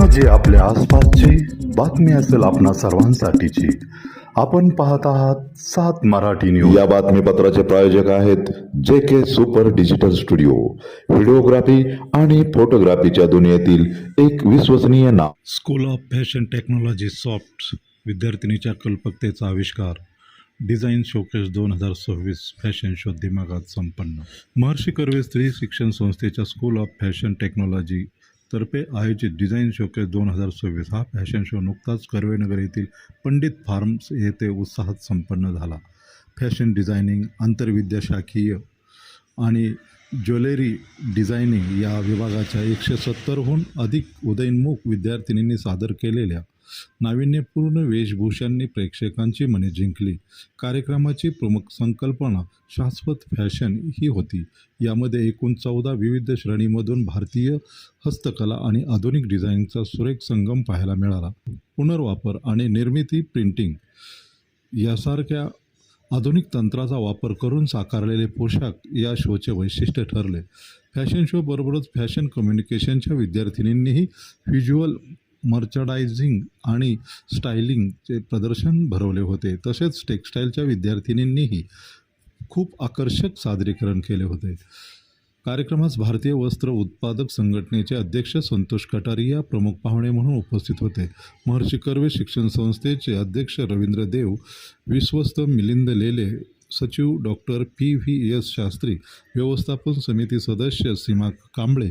घटना जे आपल्या आसपासची बातमी असेल आपणा सर्वांसाठीची. आपण पाहत आहात 7 मराठी न्यूज. या बातमीपत्राचे प्रायोजक आहेत JK super digital studio. Videography आणि फोटोग्राफीच्या दुनियेतील एक विश्वसनीय नाव. School of fashion technology soft विद्यार्थिनीच्या कल्पकतेचा आविष्कार. डिझाईन शोकेस 2026 फॅशन शो दिमागात संपन्न. महर्षी कर्वे स्त्री शिक्षण संस्थेच्या स्कूल ऑफ फॅशन टेक्नॉलॉजी तर्फे आयोजित डिझाईन शोकेस 2026 हा फॅशन शो नुकताच कर्वेनगर येथील पंडित फार्म्स येथे उत्साहात संपन्न झाला. फॅशन डिझायनिंग, आंतरविद्याशाखीय आणि ज्वेलरी डिझायनिंग या विभागाच्या 170हून अधिक उदयोन्मुख विद्यार्थिनींनी सादर केलेल्या नाविन्यपूर्ण वेशभूषांनी प्रेक्षकांची मने जिंकली. कार्यक्रमाची प्रमुख संकल्पना शाश्वत फॅशन ही होती. यामध्ये एकूण 14 विविध श्रेणीमधून भारतीय हस्तकला आणि आधुनिक डिझाईनचा सुरेख संगम पाहायला मिळाला. पुनर्वापर आणि निर्मिती, प्रिंटिंग यासारख्या आधुनिक तंत्राचा वापर करून साकारलेले पोशाख या शोचे वैशिष्ट्य ठरले. फॅशन शो बरोबरच फॅशन कम्युनिकेशनच्या विद्यार्थिनींनीही व्हिज्युअल मर्चंडायझिंग आणि स्टायलिंगचे प्रदर्शन भरवले होते. तसेच टेक्स्टाईलच्या विद्यार्थिनींनीही खूप आकर्षक सादरीकरण केले होते. कार्यक्रमास भारतीय वस्त्र उत्पादक संघटनेचे अध्यक्ष संतोष कटारिया प्रमुख पाहुणे म्हणून उपस्थित होते. महर्षी कर्वे शिक्षण संस्थेचे अध्यक्ष रवींद्र देव, विश्वस्त मिलिंद लेले, सचिव डॉक्टर PVS शास्त्री, व्यवस्थापन समिती सदस्य सीमा कांबळे,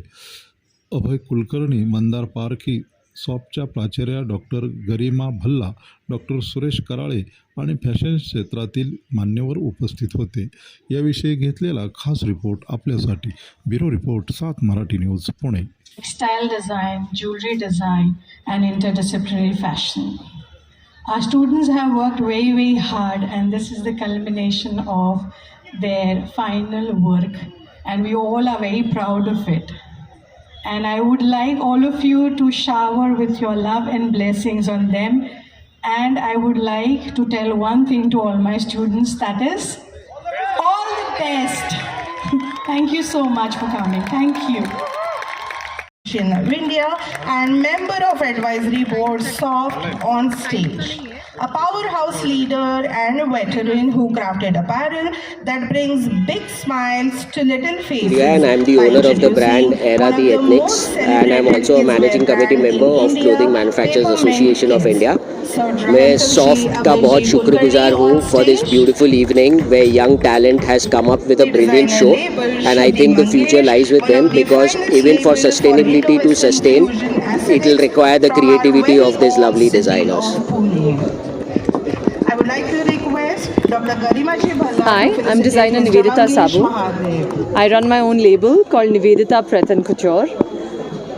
अभय कुलकर्णी, मंदार पारखी, सॉफ्टच्या प्राचार्या डॉक्टर गरिमा भल्ला, डॉक्टर सुरेश कराळे आणि फॅशन क्षेत्रातील मान्यवर उपस्थित होते. याविषयी घेतलेला खास रिपोर्ट आपल्यासाठी. Bureau report 7 Marathi news, Pune. Textile design, jewelry design and interdisciplinary fashion. Our students have worked very hard, and this is the culmination of their final work, and we all are very proud of it. And I would like all of you to shower with your love and blessings on them. And I would like to tell one thing to all my students, that is, all the best. Thank you so much for coming. Thank you. of India and member of advisory board SOFT on stage. A powerhouse leader and a veteran who crafted apparel that brings big smiles to little faces. Yeah, and I'm the owner of the brand Era The Ethnics, and I'm also a managing committee member of Clothing Manufacturers Association of India. मैं soft का बहुत शुक्रगुजार हूँ for this beautiful evening where young talent has come up with a brilliant show, and I think the future lies with them, because even for sustainability to sustain, it will require the creativity of these lovely designers. I would like to request Dr. Garima Bhalla. Hi, I'm designer Nivedita Sabu. I run my own label called Nivedita Preth and Couture.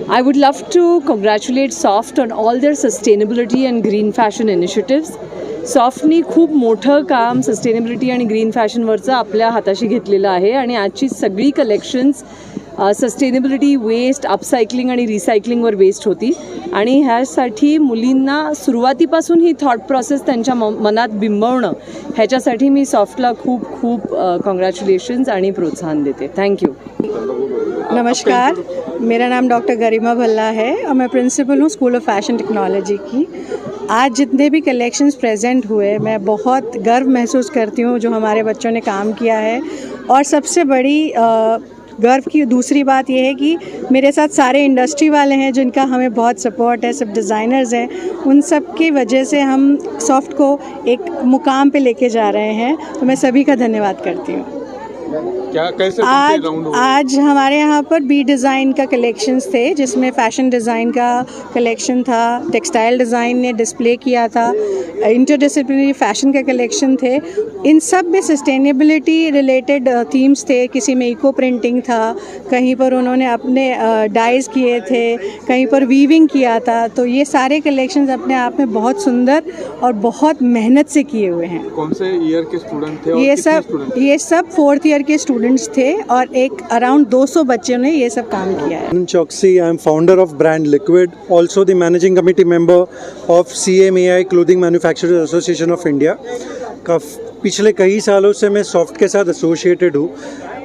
I would love to congratulate SOFT on all their sustainability and green fashion initiatives. सॉफ्टनी खूप मोठं काम sustainability आणि green फॅशनवरचं आपल्या हाताशी घेतलेलं आहे, आणि आजची सगळी कलेक्शन्स सस्टेनेबिलिटी, वेस्ट, अपसायकलिंग आणि रिसायकलिंगवर बेस्ड होती. आणि ह्यासाठी मुलींना सुरुवातीपासून ही थॉट प्रोसेस त्यांच्या मनात बिंबवणं, ह्याच्यासाठी मी सॉफ्टला खूप खूप कॉन्ग्रॅच्युलेशन्स आणि प्रोत्साहन देते. थँक्यू. नमस्कार, मेरा नाम डॉक्टर गरिमा भल्ला है और मैं प्रिंसिपल हूँ स्कूल ऑफ फैशन टेक्नोलॉजी की. आज जितने भी कलेक्शंस प्रेजेंट हुए, मैं बहुत गर्व महसूस करती हूँ जो हमारे बच्चों ने काम किया है. और सबसे बड़ी गर्व की दूसरी बात यह है कि मेरे साथ सारे इंडस्ट्री वाले हैं जिनका हमें बहुत सपोर्ट है, सब डिज़ाइनर्स हैं, उन सब की वजह से हम सॉफ्ट को एक मुकाम पे लेके जा रहे हैं. तो मैं सभी का धन्यवाद करती हूँ. क्या कैसे आज हमारे यहाँ पर बी डिज़ाइन का कलेक्शंस थे, जिसमें फ़ैशन डिज़ाइन का कलेक्शन था, टेक्सटाइल डिज़ाइन ने डिस्प्ले किया था, इंटरडिसिप्लिनरी फ़ैशन का कलेक्शन थे. इन सब में सस्टेनेबिलिटी रिलेटेड थीम्स थे. किसी में इको प्रिंटिंग था, कहीं पर उन्होंने अपने डाइज किए थे, कहीं पर वीविंग किया था. तो ये सारे कलेक्शंस अपने आप में बहुत सुंदर और बहुत मेहनत से किए हुए हैं. कौन से ईयर के स्टूडेंट थे? ये सब 4th ईयर के स्टूडेंट्स थे और एक अराउंड 200 बच्चों ने ये सब काम किया है. Choksi, I am founder of brand Liquid, also the managing committee member of CMAI Clothing Manufacturers Association of India. पिछले कई सालों से मैं सॉफ्ट के साथ एसोसिएटेड हूँ.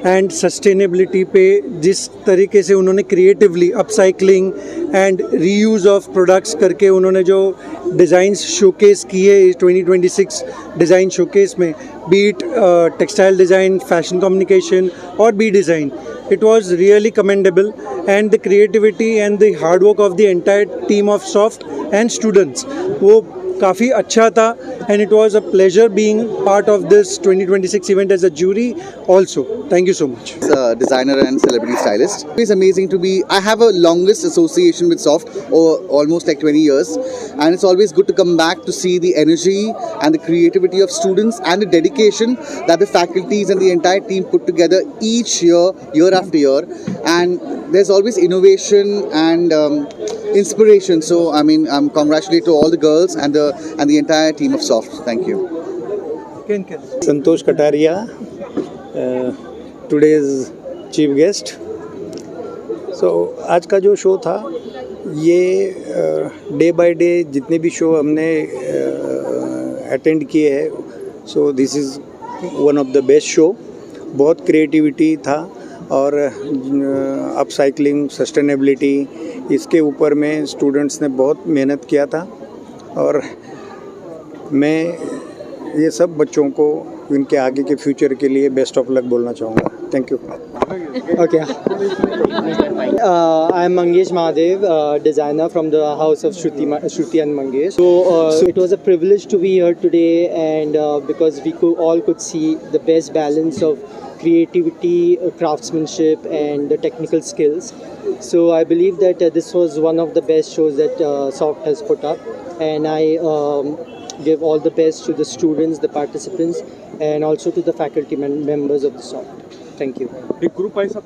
एंड सस्टेनेबिलिटी पे जिस तरीके से उन्होंने creatively upcycling and reuse of products करके उन्होंने जो डिज़ाइंस शोकेस किए 2026 डिज़ाइन शोकेस में, बीट टेक्सटाइल डिज़ाइन, फैशन कम्युनिकेशन और B design, it was really commendable, and the creativity and the hard work of the entire team of SOFT and students वो काफ़ी अच्छा था, and it was a pleasure being part of this 2026 event as a jury also. Thank you so much. Designer and celebrity stylist. It's amazing to be. I have a longest association with Soft, or almost like 20 years, and it's always good to come back to see the energy and the creativity of students and the dedication that the faculties and the entire team put together each year, year after year, and there's always innovation and inspiration. So I mean, congratulate to all the girls and the entire team of Soft. Thank you. Santosh Kataria, today's chief guest. So आज का जो show था ये day by day जितने भी show हमने attend किए हैं, so this is one of the best show. बहुत क्रिएटिविटी था और अपसाइकलिंग, सस्टेनेबिलिटी, इसके ऊपर में स्टूडेंट्स ने बहुत मेहनत किया था. और मैं ये सब बच्चों को इनके आगे के फ्यूचर के लिए बेस्ट ऑफ लक बोलना चाहूँगा. Thank you. Okay. I'm Mangesh Mahadev, designer from the house of Shruti and Mangesh. So it was a privilege to be here today, and because we all could see the best balance of creativity, craftsmanship, and the technical skills. So I believe that this was one of the best shows that Soft has put up, and I give all the best to the students, the participants, and also to the faculty members of the Soft. Thank you. एक group ऐसा